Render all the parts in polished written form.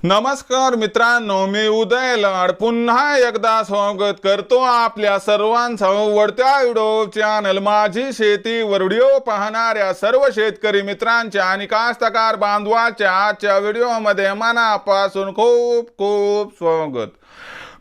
नमस्कार मित्रांनो, मी उदय लाड पुन्हा एकदा स्वागत करतो आपल्या सर्वांचं वडत्या युट्यूब चॅनल माझी शेती वर व्हिडिओ पाहणाऱ्या सर्व शेतकरी मित्रांच्या आणि कास्तकार बांधवांच्या आजच्या व्हिडिओमध्ये मनापासून खूप खूप स्वागत।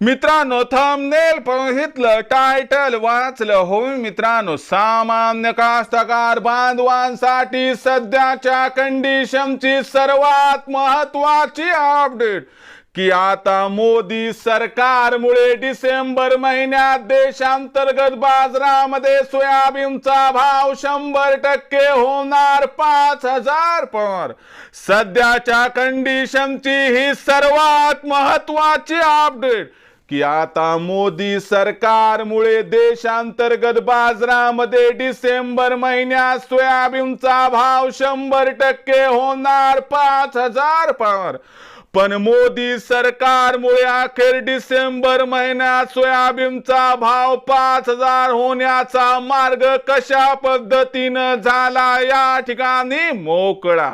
मित्रांनो, थंबनेल बघितलं, टायटल वाचलं होय मित्रांनो, सामान्य कास्तकार बांधवांसाठी सध्याच्या कंडिशनची सर्वात महत्त्वाची अपडेट की आता मोदी सरकारमुळे डिसेंबर महिन्यात देशांतर्गत बाजारामध्ये सोयाबीनचा भाव 100% होणार 5,000 पर। सध्याच्या कंडिशनची ही सर्वात महत्त्वाची अपडेट की आता मोदी सरकारमुळे देशांतर्गत बाजारामध्ये डिसेंबर महिन्यात सोयाबीनचा भाव 100% होणार 5,000 पर। पण मोदी सरकारमुळे अखेर डिसेंबर महिन्यात सोयाबीनचा भाव 5,000 होण्याचा मार्ग कशा पद्धतीने झाला या ठिकाणी मोकळा।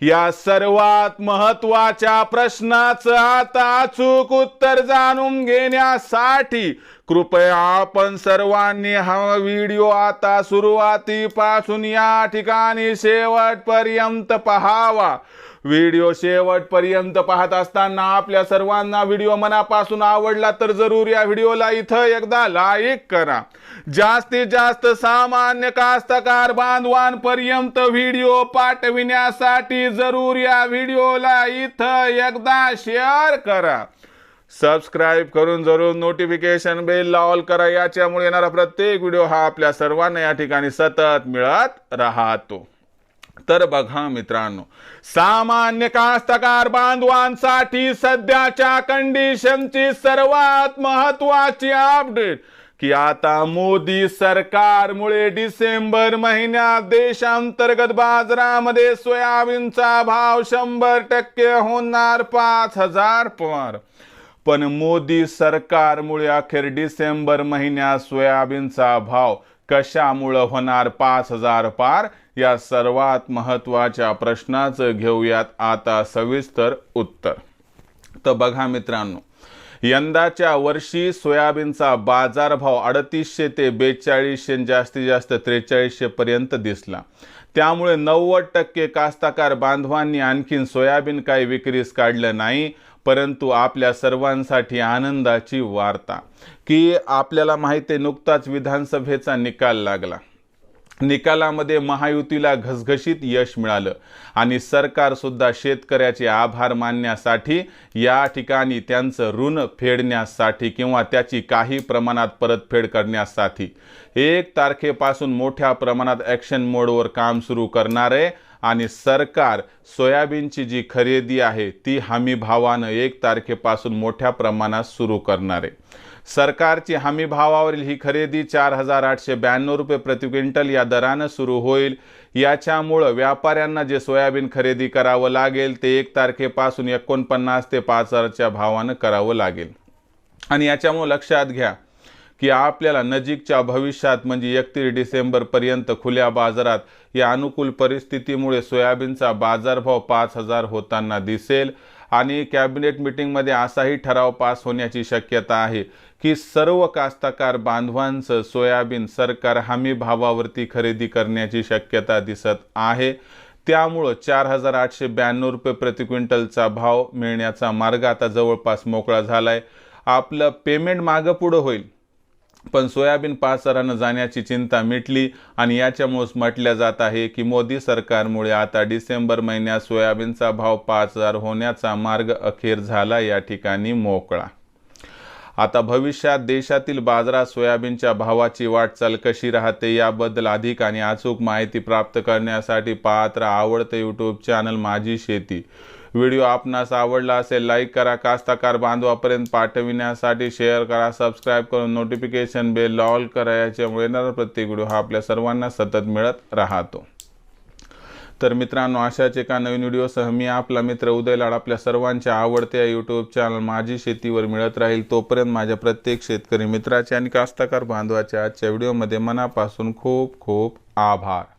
या सर्वात महत्त्वाच्या प्रश्नाचं आता अचूक उत्तर जाणून घेण्यासाठी कृपया आपण सर्वांनी हा व्हिडिओ आता सुरुवातीपासून या ठिकाणी शेवटपर्यंत पाहावा। व्हिडिओ शेवटपर्यंत पाहत असताना आपल्या सर्वांना व्हिडिओ मनापासून आवडला तर जरूर या व्हिडिओला इथं एकदा लाईक करा। जास्तीत जास्त सामान्य कास्तकार बांधवांपर्यंत व्हिडिओ पाठविण्यासाठी जरूर या व्हिडिओला इथं एकदा शेअर करा। सबस्क्राइब करून जरूर नोटिफिकेशन बेल ऑल करा, याच्यामुळे येणारा प्रत्येक व्हिडिओ हा आपल्या सर्वांना या ठिकाणी सतत मिळत राहतो। तर बघा मित्रांनो, सामान्य कास्तकार बांधवांसाठी सध्याच्या कंडिशनची सर्वात महत्त्वाची अपडेट की आता मोदी सरकारमुळे डिसेंबर महिन्यात देशांतर्गत बाजारामध्ये सोयाबीनचा भाव 100% होणार 5,000 पर। पण मोदी सरकारमुळे अखेर डिसेंबर महिन्यात सोयाबीनचा भाव कशामुळे होणार 5,000 पार, या सर्वात महत्त्वाच्या प्रश्नाचं घेऊयात आता सविस्तर उत्तर। तर बघा मित्रांनो, यंदाच्या वर्षी सोयाबीनचा बाजारभाव 3800 ते 4200, जास्तीत जास्त 4300 पर्यंत दिसला। त्यामुळे 90% कास्तकार बांधवांनी आणखीन सोयाबीन काही विक्रीस काढलं नाही। परंतु आपल्या सर्वांसाठी आनंदाची वार्ता की आपल्याला माहिती आहे, नुकताच विधानसभेचा निकाल लागला। निकालामध्ये महायुतीला घसघशीत यश मिळालं आणि सरकार सुद्धा शेतकऱ्याचे आभार मानण्यासाठी, या ठिकाणी त्यांचं ऋण फेडण्यासाठी किंवा त्याची काही प्रमाणात परतफेड करण्यासाठी 1 तारखेपासून मोठ्या प्रमाणात ॲक्शन मोडवर काम सुरू करणार आहे। आणि सरकार सोयाबीनची जी खरेदी आहे ती हमी भावानं 1 तारखेपासून मोठ्या प्रमाणात सुरू करणार आहे। सरकारची हमी भावावरील ही खरेदी 4,892 रुपये प्रति क्विंटल या दरानं सुरू होईल। याच्यामुळे व्यापाऱ्यांना जे सोयाबीन खरेदी करावं लागेल ते 1 तारखेपासून 49 ते 5,000च्या भावानं करावं लागेल। आणि याच्यामुळे लक्षात घ्या की आपल्याला नजीकच्या भविष्यात म्हणजे 31 डिसेंबर पर्यंत खुल्या बाजारात या अनुकूल परिस्थितीमुळे सोयाबीनचा बाजारभाव 5,000 होताना दिसेल। आणि कॅबिनेट मीटिंगमध्ये असाही ठराव पास होण्याची शक्यता आहे की सर्व कास्तकार बांधवांचं सोयाबीन सरकार हमी भावावरती खरेदी करण्याची शक्यता दिसत आहे। त्यामुळे 4,892 रुपये प्रति क्विंटलचा भाव मिळण्याचा मार्ग आता जवळपास मोकळा झालाय। आपलं पेमेंट मागं पुढं होईल, पण सोयाबीन 5,000 जाण्याची चिंता मिटली। आणि याच्यामुळेच म्हटलं जात आहे की मोदी सरकारमुळे आता डिसेंबर महिन्यात सोयाबीनचा भाव 5,000 होण्याचा मार्ग अखेर झाला या ठिकाणी मोकळा। आता भविष्यात देशातील बाजारात सोयाबीनच्या भावाची वाटचाल कशी राहते याबद्दल अधिक आणि अचूक माहिती प्राप्त करण्यासाठी पाहत राहा आवडते यूट्यूब चॅनल माझी शेती। व्हिडिओ आपणास आवडला असेल लाईक करा, कास्तकार बांधवापर्यंत पाठविण्यासाठी शेअर करा, सबस्क्राइब करून नोटिफिकेशन बेल ऑल करा, याच्यामुळे येणारा प्रत्येक व्हिडिओ हा आपल्या सर्वांना सतत मिळत राहतो। तर मित्रांनो, अशाच एका नवीन व्हिडिओसह मी आपला मित्र उदय लाड आपल्या सर्वांच्या आवडत्या यूट्यूब चॅनल माझी शेतीवर मिळत राहील। तोपर्यंत माझ्या प्रत्येक शेतकरी मित्राचे आणि कास्तकार बांधवाच्या आजच्या व्हिडिओमध्ये मनापासून खूप खूप आभार।